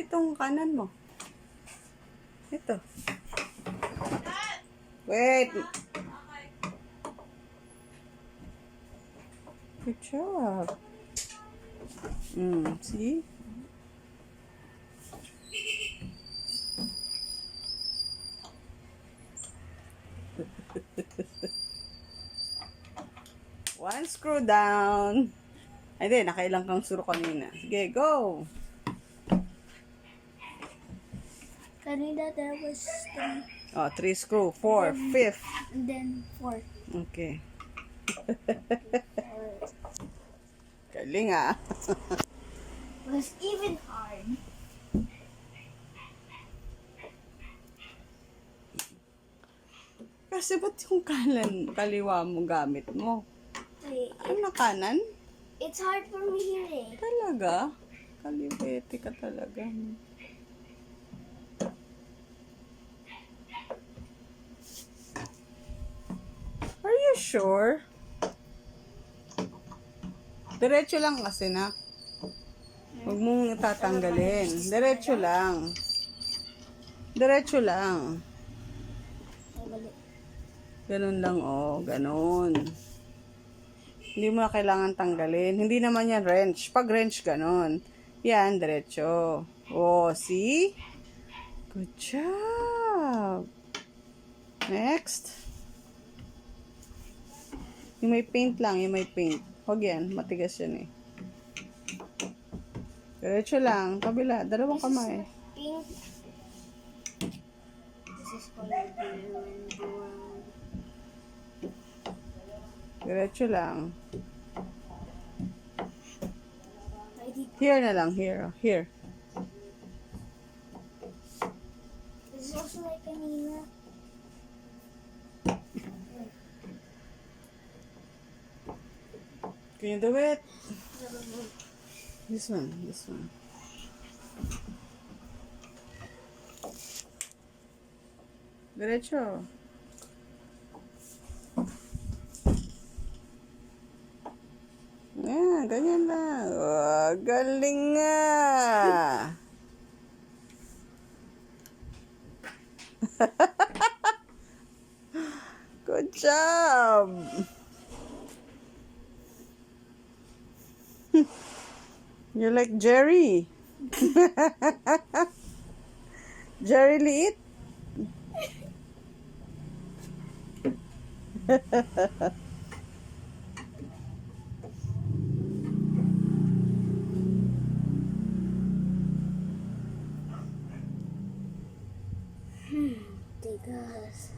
itong kanan mo. Ito. Wait. Good job. See? One screw down. Ay, di, nakailang kang suro kanina. Sige, go. Kanina there was 3. Oh, 3 screw. 4, 5th. And then 4. Okay. Galing ah. It was even hard. Kasi ba't yung kaliwa mo gamit mo? Wait, Ano kanan? it's hard for me here eh. Talaga? Kalibete ka talaga. Are you sure? Diretso lang kasi na. Huwag mong tatanggalin. Diretso lang. Diretso lang. Ay, balik. Ganun lang, oh. Ganun. Hindi mo na kailangan tanggalin. Hindi naman yan wrench. Pag wrench, ganun. Yan, diretso. Oh, see? Good job. Next. Yung may paint lang, yung may paint. Huwag yan, matigas yan eh. Diretso lang, kabila, dalawang kamay. Pink. This is for the blue and brown. Diretso lang. I did. Here na lang, here, here. This is also like kanina. Can you do it? This one, this one. Diretso. Yan, ganyan lang. Oh, galing nga. Good job. You're like Jerry. Jerry liit. Tigas.